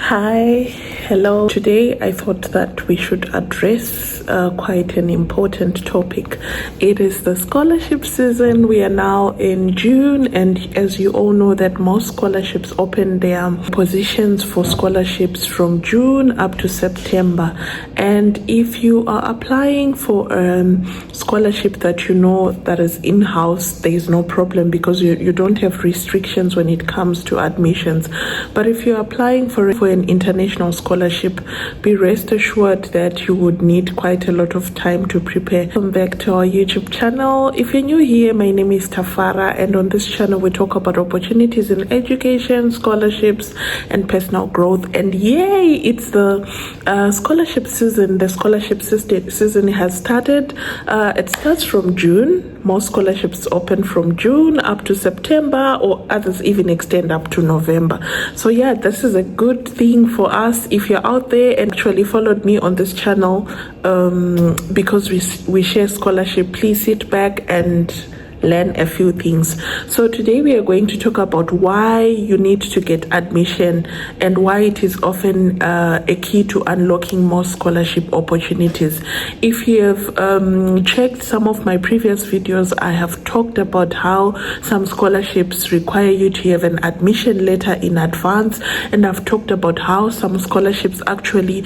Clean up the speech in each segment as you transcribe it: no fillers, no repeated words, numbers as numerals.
Hi, hello. Today I thought that we should address quite an important topic. It is the scholarship season. We are now in June, and as you all know, that most scholarships open their positions for scholarships from June up to September. And if you are applying for a scholarship that you know that is in-house, there is no problem because you don't have restrictions when it comes to admissions. But if you're applying for an international scholarship, be rest assured that you would need quite a lot of time to prepare. Welcome back to our YouTube channel. If you're new here, my name is Tafara, and on this channel we talk about opportunities in education, scholarships, and personal growth. And yay, it's the scholarship season. The scholarship season has started. It starts from June. Most scholarships open from June up to September, or others even extend up to November. So yeah, this is a good thing for us. If you're out there and actually followed me on this channel, because we share scholarship, please sit back and learn a few things. So today we are going to talk about why you need to get admission and why it is often a key to unlocking more scholarship opportunities. If you have checked some of my previous videos, I have talked about how some scholarships require you to have an admission letter in advance, and I've talked about how some scholarships actually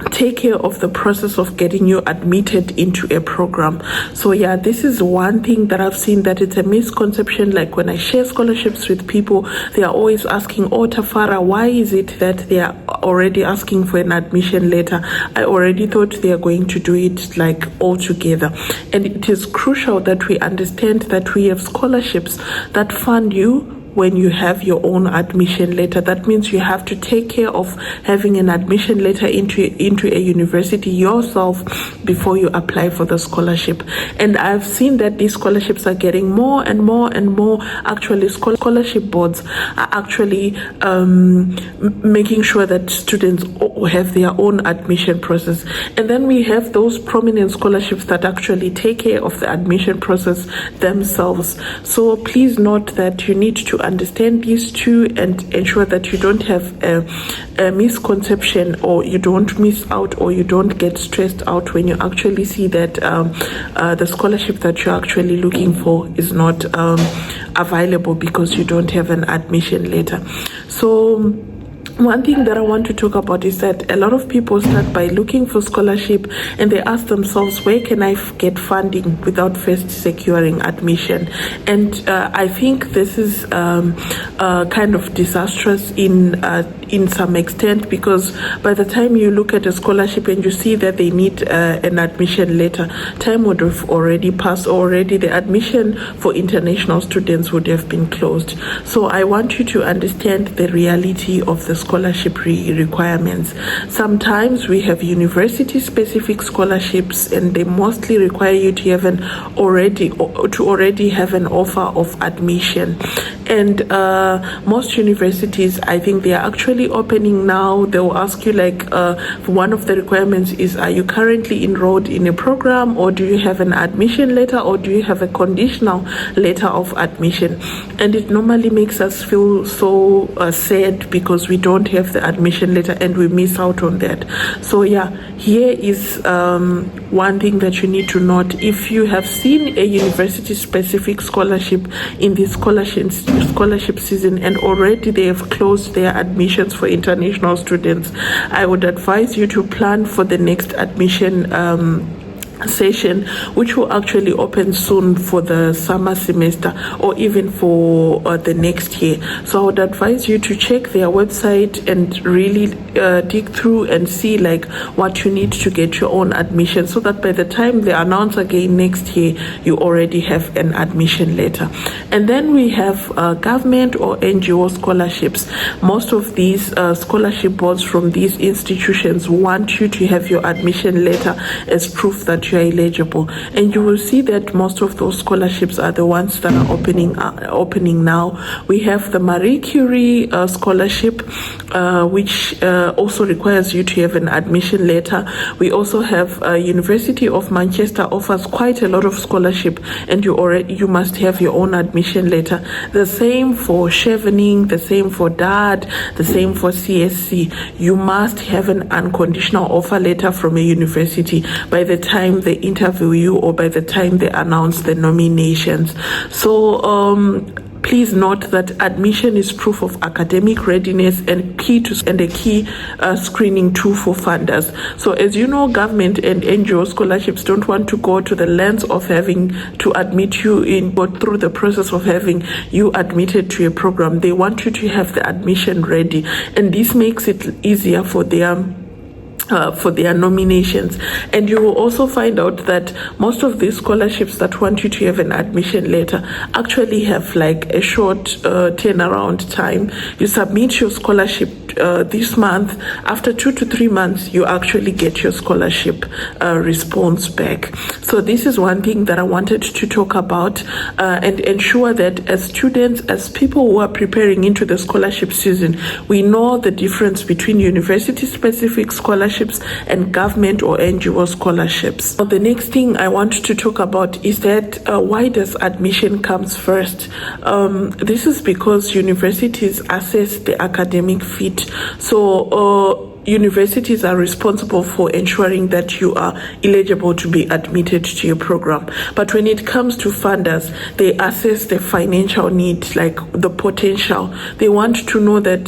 take care of the process of getting you admitted into a program. So yeah, this is one thing that I've seen that it's a misconception. Like when I share scholarships with people, they are always asking, oh Tafara, why is it that they are already asking for an admission letter? I already thought they are going to do it like all together. And it is crucial that we understand that we have scholarships that fund you when you have your own admission letter. That means you have to take care of having an admission letter into a university yourself before you apply for the scholarship. And I've seen that these scholarships are getting more and more and more. Actually, scholarship boards are actually making sure that students have their own admission process. And then we have those prominent scholarships that actually take care of the admission process themselves. So please note that you need to understand these two and ensure that you don't have a misconception, or you don't miss out, or you don't get stressed out when you actually see that the scholarship that you're actually looking for is not available because you don't have an admission letter. So one thing that I want to talk about is that a lot of people start by looking for scholarship and they ask themselves, where can I get funding without first securing admission? And I think this is kind of disastrous in some extent, because by the time you look at a scholarship and you see that they need an admission letter, time would have already passed. Already the admission for international students would have been closed. So I want you to understand the reality of the scholarship requirements. Sometimes we have university specific scholarships, and they mostly require you to have already have an offer of admission. And most universities, I think they are actually opening now. They will ask you like one of the requirements is, are you currently enrolled in a program, or do you have an admission letter, or do you have a conditional letter of admission? And it normally makes us feel so sad because we don't have the admission letter and we miss out on that. So yeah, here is one thing that you need to note. If you have seen a university specific scholarship in this scholarship season and already they have closed their admissions for international students, I would advise you to plan for the next admission session, which will actually open soon for the summer semester or even for the next year. So I would advise you to check their website and really dig through and see like what you need to get your own admission, so that by the time they announce again next year, you already have an admission letter. And then we have government or NGO scholarships. Most of these scholarship boards from these institutions want you to have your admission letter as proof that that you're eligible. And you will see that most of those scholarships are the ones that are opening now. We have the Marie Curie scholarship, which also requires you to have an admission letter. We also have University of Manchester offers quite a lot of scholarship, and you must have your own admission letter. The same for Chevening, the same for DAD, the same for CSC. You must have an unconditional offer letter from a university by the time they interview you or by the time they announce the nominations. So please note that admission is proof of academic readiness and a key screening tool for funders. So as you know, government and NGO scholarships don't want to go to the length of having to admit you in, or through the process of having you admitted to a program. They want you to have the admission ready, and this makes it easier for their nominations. And you will also find out that most of these scholarships that want you to have an admission letter actually have like a short turnaround time. You submit your scholarship this month. After 2 to 3 months, you actually get your scholarship response back. So this is one thing that I wanted to talk about and ensure that as students, as people who are preparing into the scholarship season, we know the difference between university-specific scholarships and government or NGO scholarships. Now, the next thing I want to talk about is that why does admission comes first? This is because universities assess the academic fit. So universities are responsible for ensuring that you are eligible to be admitted to your program. But when it comes to funders, they assess the financial need, like the potential. They want to know that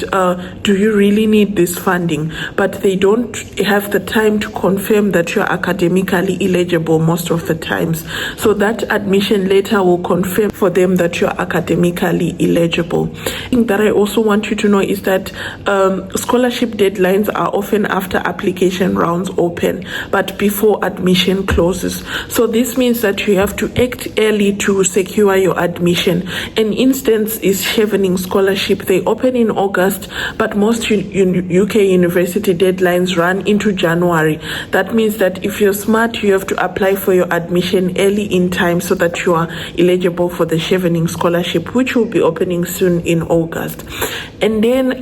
do you really need this funding? But they don't have the time to confirm that you're academically eligible most of the times. So that admission letter will confirm for them that you're academically eligible. The thing that I also want you to know is that scholarship deadlines are often after application rounds open, but before admission closes. So this means that you have to act early to secure your admission. An instance is Chevening scholarship. They open in August, but most UK university deadlines run into January. That means that if you're smart, you have to apply for your admission early in time so that you are eligible for the Chevening scholarship, which will be opening soon in August. And then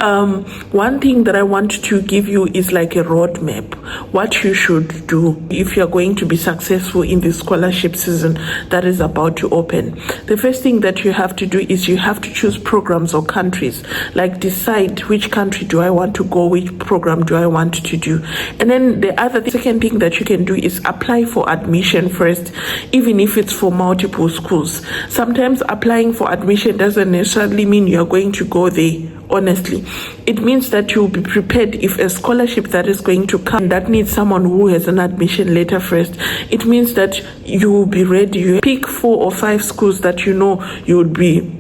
one thing that I want to give you is like a roadmap, what you should do if you're going to be successful in the scholarship season that is about to open. The first thing that you have to do is you have to choose programs or countries, like decide which country do I want to go, which program do I want to do. And then the second thing that you can do is apply for admission first, even if it's for multiple schools. Sometimes applying for admission doesn't necessarily mean you're going to go there. Honestly, it means that you'll be prepared if a scholarship that is going to come that needs someone who has an admission letter first. It means that you will be ready. You pick 4 or 5 schools that you know you would be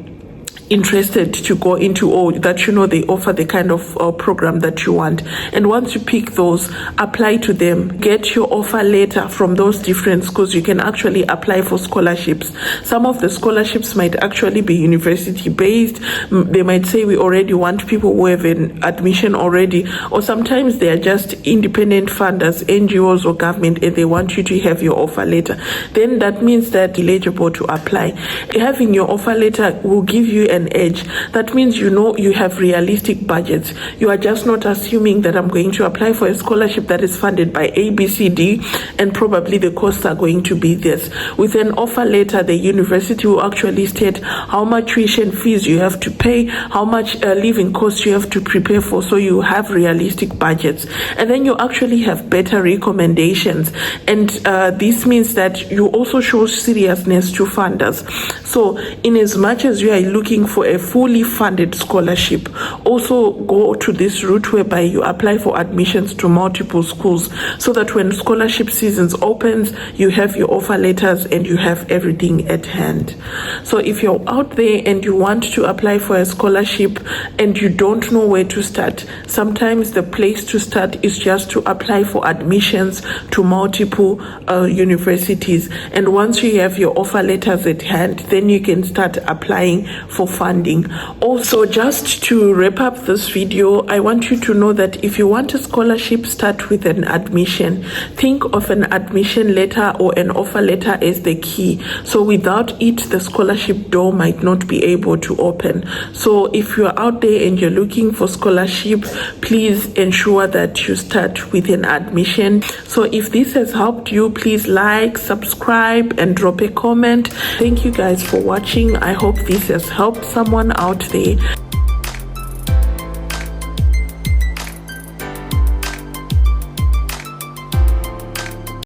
interested to go into, or that you know they offer the kind of program that you want. And once you pick those, apply to them, get your offer letter from those different schools. You can actually apply for scholarships. Some of the scholarships might actually be university based. They might say we already want people who have an admission already, or sometimes they are just independent funders, NGOs or government, and they want you to have your offer letter. Then that means that you're eligible to apply. Having your offer letter will give you an edge. That means you know you have realistic budgets. You are just not assuming that I'm going to apply for a scholarship that is funded by ABCD and probably the costs are going to be this. With an offer letter, the university will actually state how much tuition fees you have to pay, how much living costs you have to prepare for, so you have realistic budgets. And then you actually have better recommendations. And this means that you also show seriousness to funders. So in as much as you are looking for a fully funded scholarship, also go to this route whereby you apply for admissions to multiple schools, so that when scholarship seasons opens, you have your offer letters and you have everything at hand. So if you're out there and you want to apply for a scholarship and you don't know where to start, sometimes the place to start is just to apply for admissions to multiple universities. And once you have your offer letters at hand, then you can start applying for funding. Also, just to wrap up this video, I want you to know that if you want a scholarship, start with an admission. Think of an admission letter or an offer letter as the key. So without it, the scholarship door might not be able to open. So if you're out there and you're looking for scholarship, please ensure that you start with an admission. So if this has helped you, please like, subscribe, and drop a comment. Thank you guys for watching. I hope this has helped someone out there.